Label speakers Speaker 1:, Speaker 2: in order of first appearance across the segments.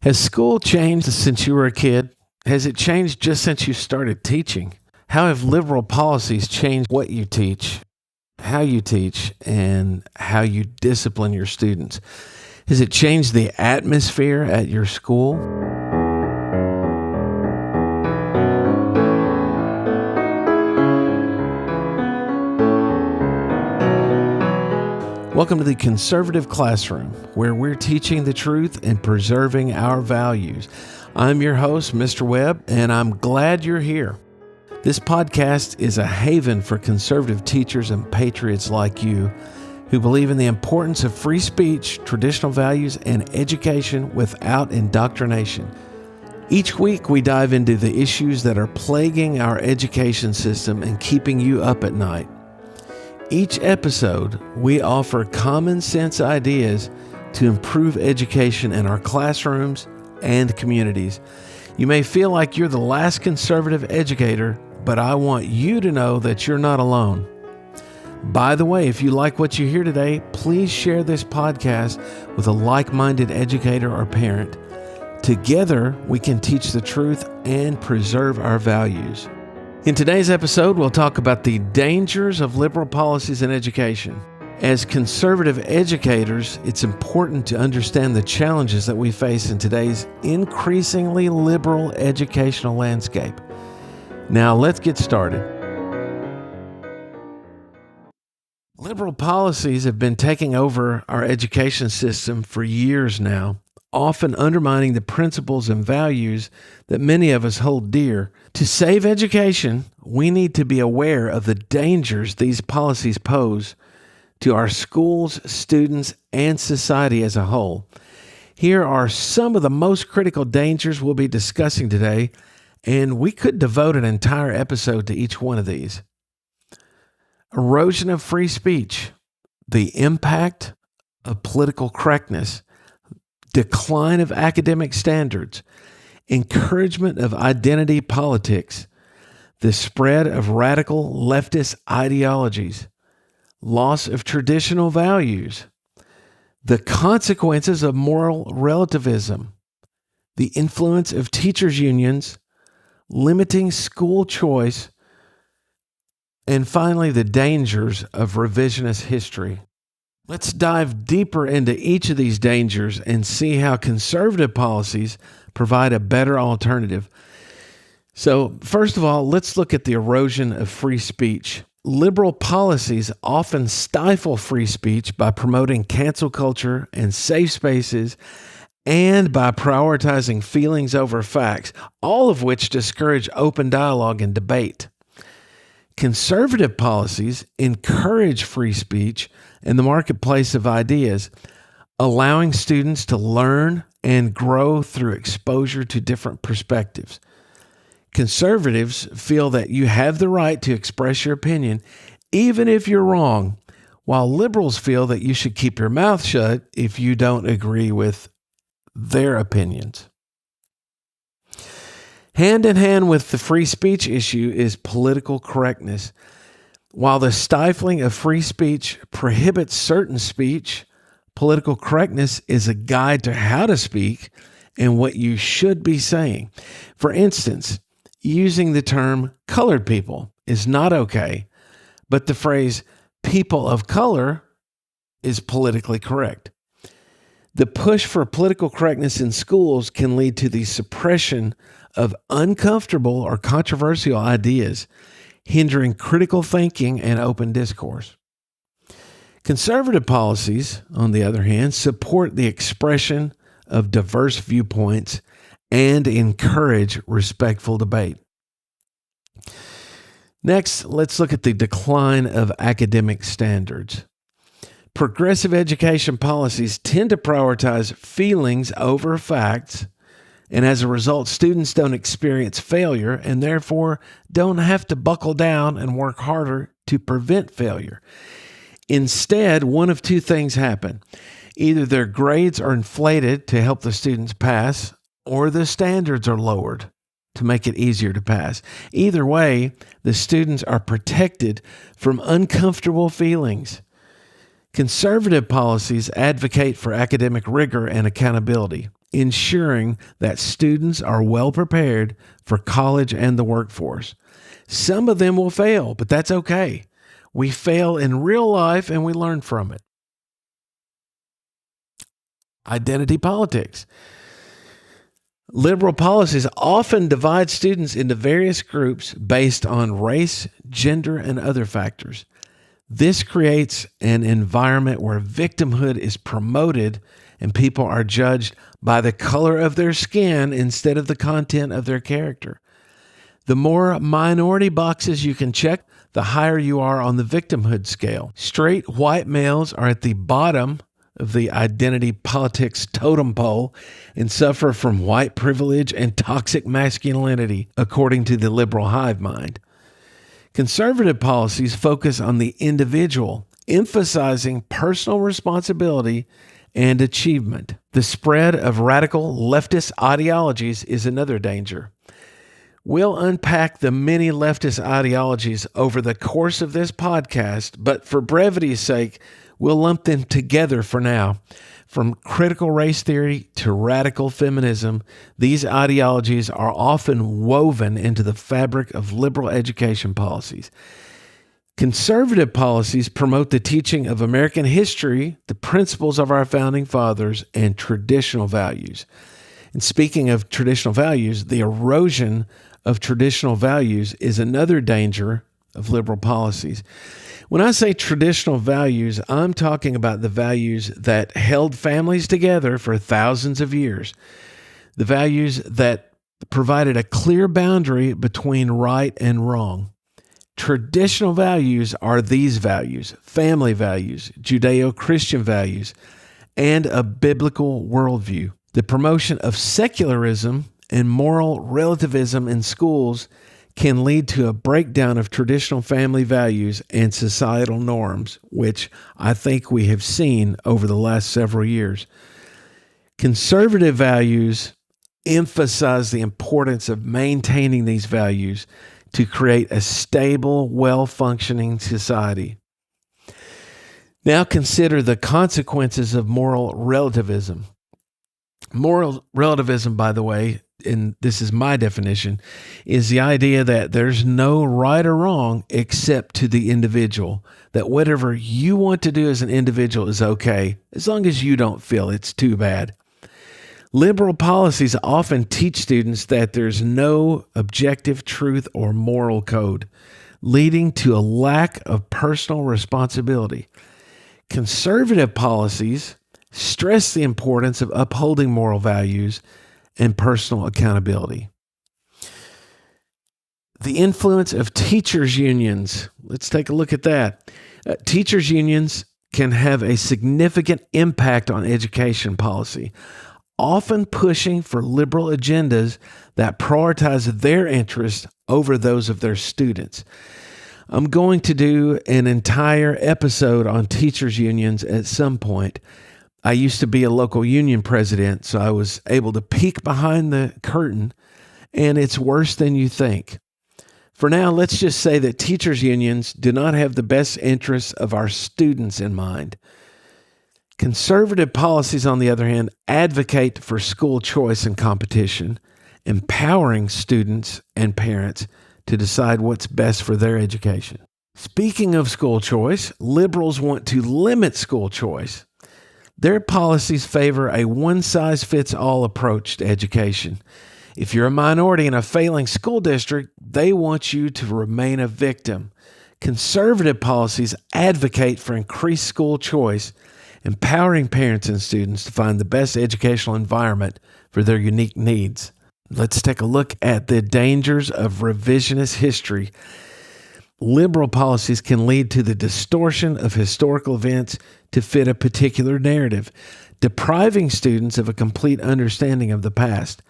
Speaker 1: Has school changed since you were a kid? Has it changed just since you started teaching? How have liberal policies changed what you teach, how you teach, and how you discipline your students? Has it changed the atmosphere at your school? Welcome to the Conservative Classroom, where we're teaching the truth and preserving our values. I'm your host, Mr. Webb, and I'm glad you're here. This podcast is a haven for conservative teachers and patriots like you who believe in the importance of free speech, traditional values, and education without indoctrination. Each week, we dive into the issues that are plaguing our education system and keeping you up at night. Each episode, we offer common sense ideas to improve education in our classrooms and communities. You may feel like you're the last conservative educator, but I want you to know that you're not alone. By the way, if you like what you hear today, please share this podcast with a like-minded educator or parent. Together, we can teach the truth and preserve our values. In today's episode, we'll talk about the dangers of liberal policies in education. As conservative educators, it's important to understand the challenges that we face in today's increasingly liberal educational landscape. Now, let's get started. Liberal policies have been taking over our education system for years now, often undermining the principles and values that many of us hold dear. To save education, we need to be aware of the dangers these policies pose to our schools, students, and society as a whole. Here are some of the most critical dangers we'll be discussing today, and we could devote an entire episode to each one of these. Erosion of free speech, the impact of political correctness, decline of academic standards, encouragement of identity politics, the spread of radical leftist ideologies, loss of traditional values, the consequences of moral relativism, the influence of teachers' unions, limiting school choice, and finally, the dangers of revisionist history. Let's dive deeper into each of these dangers and see how conservative policies provide a better alternative. So, first of all, let's look at the erosion of free speech. Liberal policies often stifle free speech by promoting cancel culture and safe spaces and by prioritizing feelings over facts, all of which discourage open dialogue and debate. Conservative policies encourage free speech in the marketplace of ideas, allowing students to learn and grow through exposure to different perspectives. Conservatives feel that you have the right to express your opinion, even if you're wrong, while liberals feel that you should keep your mouth shut if you don't agree with their opinions. Hand in hand with the free speech issue is political correctness. While the stifling of free speech prohibits certain speech, political correctness is a guide to how to speak and what you should be saying. For instance, using the term colored people is not okay, but the phrase people of color is politically correct. The push for political correctness in schools can lead to the suppression of uncomfortable or controversial ideas, hindering critical thinking and open discourse. Conservative policies, on the other hand, support the expression of diverse viewpoints and encourage respectful debate. Next, let's look at the decline of academic standards. Progressive education policies tend to prioritize feelings over facts, and as a result, students don't experience failure and therefore don't have to buckle down and work harder to prevent failure. Instead, one of two things happen. Either their grades are inflated to help the students pass, or the standards are lowered to make it easier to pass. Either way, the students are protected from uncomfortable feelings. Conservative policies advocate for academic rigor and accountability. ensuring that students are well prepared for college and the workforce. Some of them will fail, but that's okay. We fail in real life and we learn from it. Identity politics. Liberal policies often divide students into various groups based on race, gender, and other factors. This creates an environment where victimhood is promoted and people are judged by the color of their skin instead of the content of their character. The more minority boxes you can check, the higher you are on the victimhood scale. Straight white males are at the bottom of the identity politics totem pole and suffer from white privilege and toxic masculinity, according to the liberal hive mind. Conservative policies focus on the individual, emphasizing personal responsibility and achievement. The spread of radical leftist ideologies is another danger. We'll unpack the many leftist ideologies over the course of this podcast, but for brevity's sake, we'll lump them together for now. From critical race theory to radical feminism, these ideologies are often woven into the fabric of liberal education policies. Conservative policies promote the teaching of American history, the principles of our founding fathers, and traditional values. And speaking of traditional values, the erosion of traditional values is another danger of liberal policies. When I say traditional values, I'm talking about the values that held families together for thousands of years, the values that provided a clear boundary between right and wrong. Traditional values are these values: family values, Judeo-Christian values, and a biblical worldview. The promotion of secularism and moral relativism in schools can lead to a breakdown of traditional family values and societal norms, which I think we have seen over the last several years. Conservative values emphasize the importance of maintaining these values to create a stable, well-functioning society. Now consider the consequences of moral relativism. Moral relativism, by the way, and this is my definition, is the idea that there's no right or wrong except to the individual, that whatever you want to do as an individual is okay, as long as you don't feel it's too bad. Liberal policies often teach students that there's no objective truth or moral code, leading to a lack of personal responsibility. Conservative policies stress the importance of upholding moral values and personal accountability. The influence of teachers' unions. Let's take a look at that. Teachers' unions can have a significant impact on education policy, often pushing for liberal agendas that prioritize their interests over those of their students. I'm going to do an entire episode on teachers' unions at some point. I used to be a local union president, so I was able to peek behind the curtain, and it's worse than you think. For now, let's just say that teachers' unions do not have the best interests of our students in mind. Conservative policies, on the other hand, advocate for school choice and competition, empowering students and parents to decide what's best for their education. Speaking of school choice, liberals want to limit school choice. Their policies favor a one-size-fits-all approach to education. If you're a minority in a failing school district, they want you to remain a victim. Conservative policies advocate for increased school choice, empowering parents and students to find the best educational environment for their unique needs. Let's take a look at the dangers of revisionist history. Liberal policies can lead to the distortion of historical events to fit a particular narrative, depriving students of a complete understanding of the past.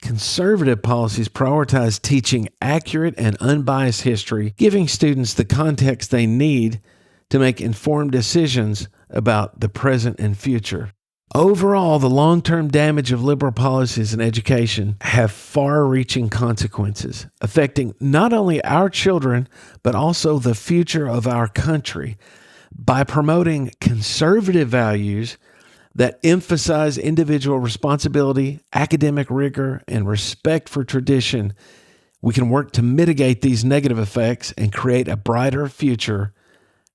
Speaker 1: Conservative policies prioritize teaching accurate and unbiased history, giving students the context they need to make informed decisions about the present and future. Overall, the long-term damage of liberal policies in education have far-reaching consequences, affecting not only our children, but also the future of our country. By promoting conservative values, that emphasize individual responsibility, academic rigor, and respect for tradition, we can work to mitigate these negative effects and create a brighter future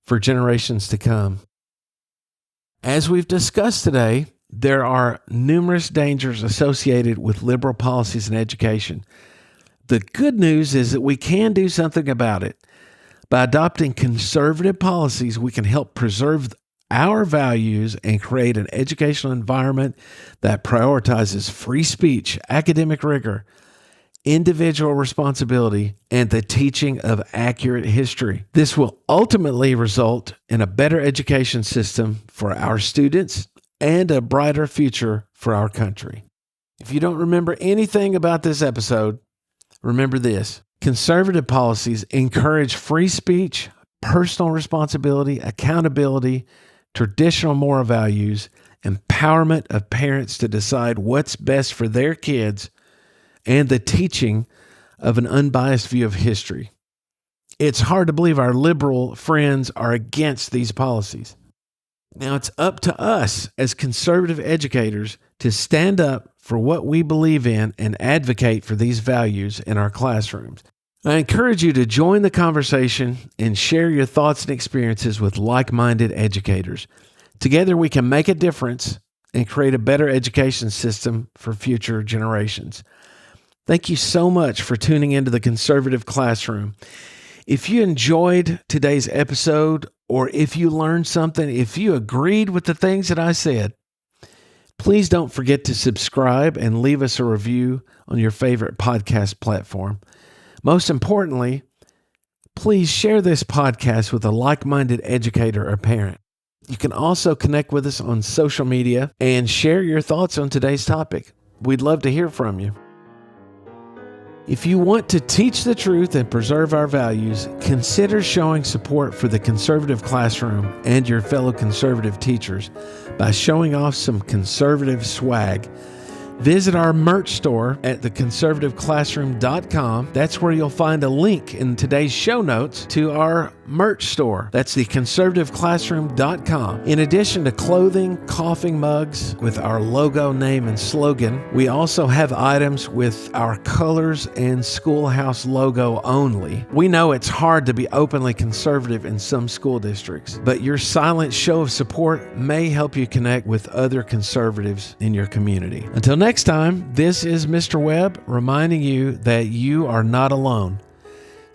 Speaker 1: for generations to come. As we've discussed today, there are numerous dangers associated with liberal policies in education. The good news is that we can do something about it. By adopting conservative policies, we can help preserve our values and create an educational environment that prioritizes free speech, academic rigor, individual responsibility, and the teaching of accurate history. This will ultimately result in a better education system for our students and a brighter future for our country. If you don't remember anything about this episode, remember this. Conservative policies encourage free speech, personal responsibility, accountability, traditional moral values, empowerment of parents to decide what's best for their kids, and the teaching of an unbiased view of history. It's hard to believe our liberal friends are against these policies. Now, it's up to us as conservative educators to stand up for what we believe in and advocate for these values in our classrooms. I encourage you to join the conversation and share your thoughts and experiences with like-minded educators. Together, we can make a difference and create a better education system for future generations. Thank you so much for tuning into the Conservative Classroom. If you enjoyed today's episode, or if you learned something, if you agreed with the things that I said, please don't forget to subscribe and leave us a review on your favorite podcast platform. Most importantly, please share this podcast with a like-minded educator or parent. You can also connect with us on social media and share your thoughts on today's topic. We'd love to hear from you. If you want to teach the truth and preserve our values, consider showing support for the Conservative Classroom and your fellow conservative teachers by showing off some conservative swag. Visit our merch store at theconservativeclassroom.com. That's where you'll find a link in today's show notes to our merch store. That's theconservativeclassroom.com. In addition to clothing, coffee mugs with our logo, name, and slogan, we also have items with our colors and schoolhouse logo only. We know it's hard to be openly conservative in some school districts, but your silent show of support may help you connect with other conservatives in your community. Until next time, this is Mr. Webb reminding you that you are not alone.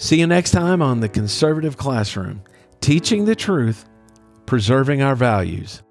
Speaker 1: See you next time on the Conservative Classroom, teaching the truth, preserving our values.